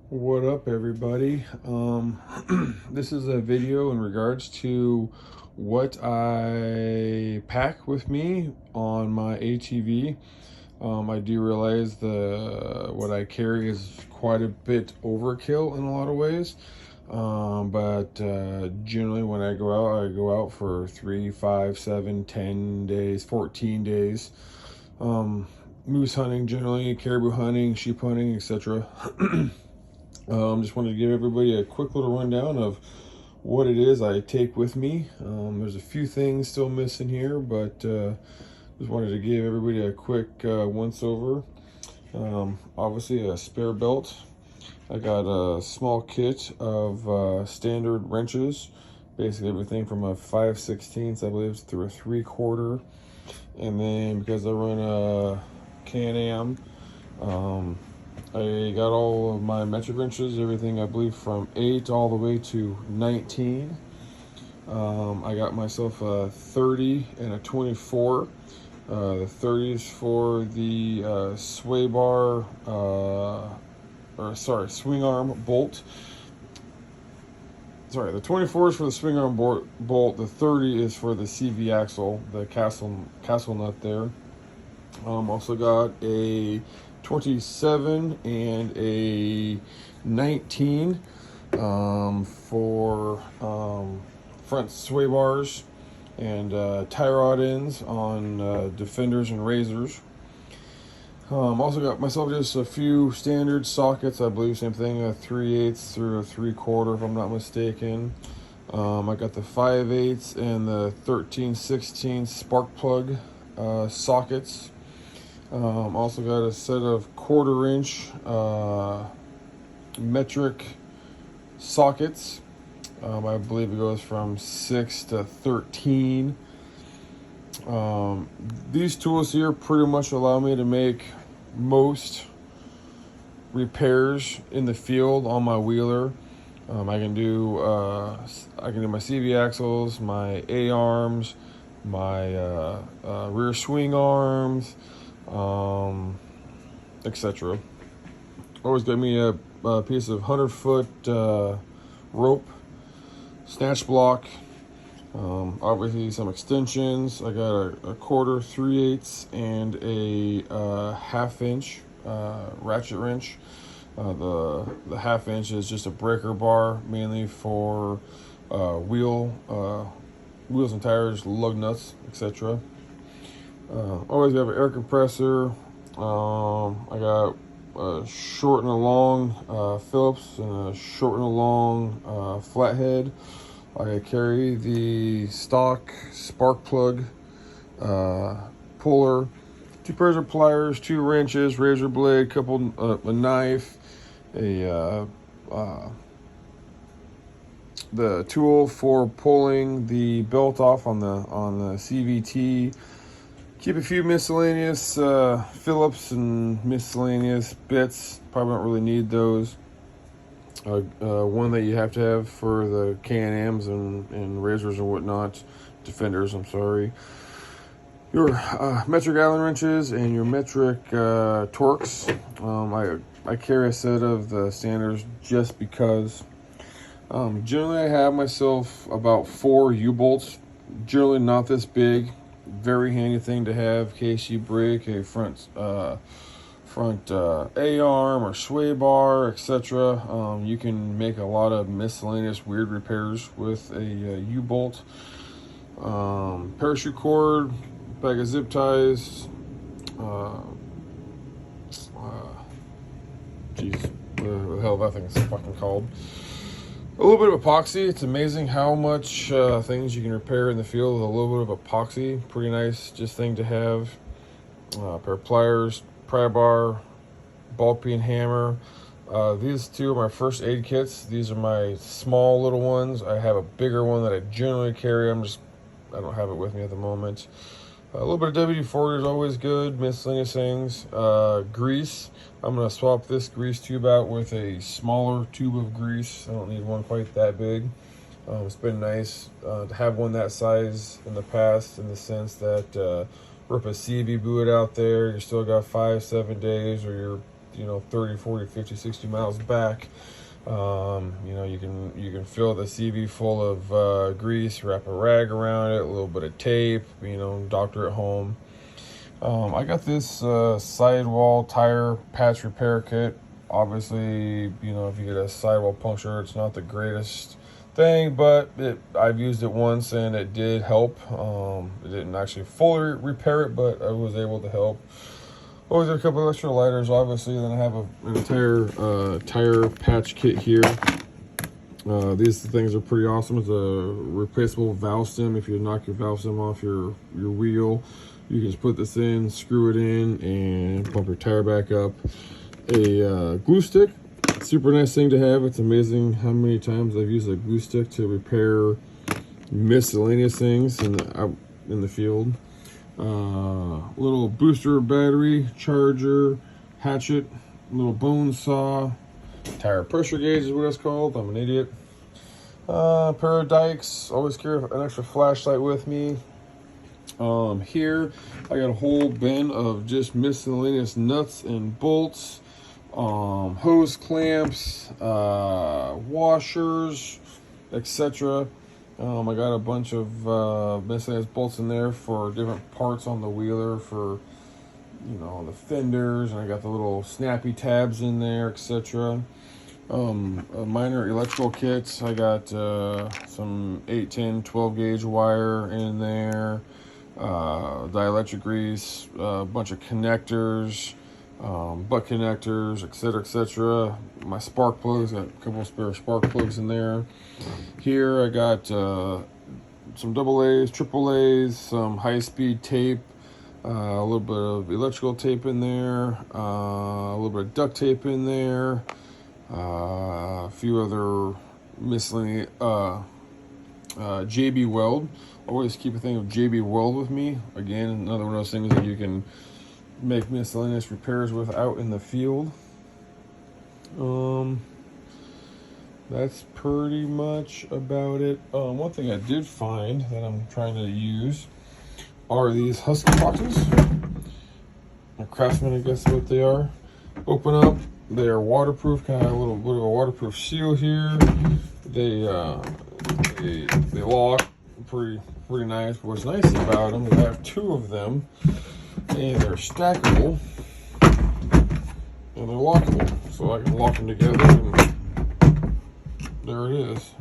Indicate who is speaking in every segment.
Speaker 1: What up, everybody? This is a video in regards to what I pack with me on my ATV. I do realize what I carry is quite a bit overkill in a lot of ways. But generally when I go out for 3, 5, 7, 10 days, 14 days. Moose hunting generally, caribou hunting, sheep hunting, etc. Just wanted to give everybody a quick little rundown of what it is I take with me. There's a few things still missing here, but just wanted to give everybody a quick once over. Obviously a spare belt. I got a small kit of standard wrenches, basically everything from a 5/16, I believe, through a 3/4. And then because I run a Can-Am, I got all of my metric wrenches, everything I believe from 8 all the way to 19. I got myself a 30 and a 24. The 30 is for the sway bar, swing arm bolt. Sorry, the 24 is for the swing arm bolt. The 30 is for the CV axle, the castle nut there. Also got a 27 and a 19 for front sway bars and tie rod ends on Defenders and Razors. Also got myself just a few standard sockets, I believe, same thing, a 3/8 through a 3/4 if I'm not mistaken. I got the 5/8 and the 13/16 spark plug sockets. Also got a set of 1/4-inch metric sockets. I believe it goes from 6 to 13. These tools here pretty much allow me to make most repairs in the field on my wheeler. I can do my CV axles, my A arms, my rear swing arms, etc. Always got me a piece of 100-foot rope, snatch block, obviously some extensions. I got a 1/4, 3/8, and a 1/2-inch ratchet wrench. The 1/2-inch is just a breaker bar, mainly for wheels and tires, lug nuts, etc. Always have an air compressor. I got a short and a long Phillips and a short and a long flathead. I carry the stock spark plug puller, 2 pairs of pliers, 2 wrenches, razor blade, a knife, the tool for pulling the belt off on the CVT. Keep a few miscellaneous Phillips and miscellaneous bits. Probably don't really need those. One that you have to have for the Can-Ams and Razors and whatnot. Defenders, I'm sorry. Your metric Allen wrenches and your metric Torx. I carry a set of the standards just because. Generally, I have myself about 4 U-bolts. Generally not this big. Very handy thing to have in case you break a front A-arm or sway bar, etc. You can make a lot of miscellaneous weird repairs with a U-bolt. Parachute cord, bag of zip ties. Jeez, what the hell that thing is fucking called. A little bit of epoxy. It's amazing how much things you can repair in the field with a little bit of epoxy. Pretty nice just thing to have. A pair of pliers, pry bar, ball peen hammer. These 2 are my first aid kits. These are my small little ones. I have a bigger one that I generally carry. I don't have it with me at the moment. A little bit of WD-40 is always good. Miscellaneous things. Grease. I'm going to swap this grease tube out with a smaller tube of grease. I don't need one quite that big. It's been nice to have one that size in the past, in the sense that rip a CV boot out there, you still got 5-7 days, or you're 30, 40, 50, 60 miles back. You can fill the CV full of grease, wrap a rag around it, a little bit of tape, doctor at home. I got this sidewall tire patch repair kit. Obviously, if you get a sidewall puncture, it's not the greatest thing, but I've used it once and it did help. It didn't actually fully repair it, but I was able to help. Always a couple of extra lighters, obviously. Then I have an entire tire patch kit here. These things are pretty awesome. It's a replaceable valve stem. If you knock your valve stem off your wheel, you can just put this in, screw it in, and pump your tire back up. A glue stick, super nice thing to have. It's amazing how many times I've used a glue stick to repair miscellaneous things in the field. Little booster battery, charger, hatchet, little bone saw, tire pressure gauge is what it's called. I'm an idiot. Pair of dikes. Always carry an extra flashlight with me. Here I got a whole bin of just miscellaneous nuts and bolts, hose clamps, washers, etc. I got a bunch of miscellaneous bolts in there for different parts on the wheeler, for the fenders, and I got the little snappy tabs in there, etc. Minor electrical kits. I got some 8, 10, 12 gauge wire in there, dielectric grease, a bunch of connectors, butt connectors, etc. My spark plugs, got a couple of spare spark plugs in there. Here I got some double A's, triple A's, some high-speed tape, a little bit of electrical tape in there, a little bit of duct tape in there, a few other miscellaneous, JB Weld. Always keep a thing of JB Weld with me. Again, another one of those things that you can make miscellaneous repairs with out in the field. That's pretty much about it. One thing I did find that I'm trying to use are these Husky Boxes. A Craftsman, I guess is what they are. Open up. They are waterproof, kind of a little bit of a waterproof seal here. They lock pretty nice. What's nice about them is I have 2 of them, and they're stackable, and they're lockable, so I can lock them together, and there it is.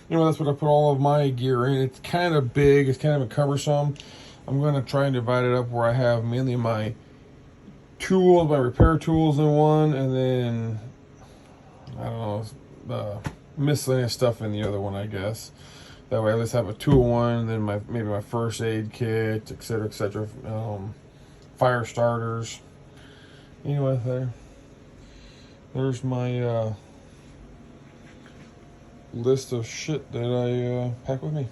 Speaker 1: That's what I put all of my gear in. It's kind of big, it's kind of cumbersome. I'm going to try and divide it up where I have mainly my tools, my repair tools in one, and then, I don't know, the miscellaneous stuff in the other one, I guess. That way I at least have a tool one, then maybe my first aid kit, etc. Fire starters. Anyway, there's my list of shit that I pack with me.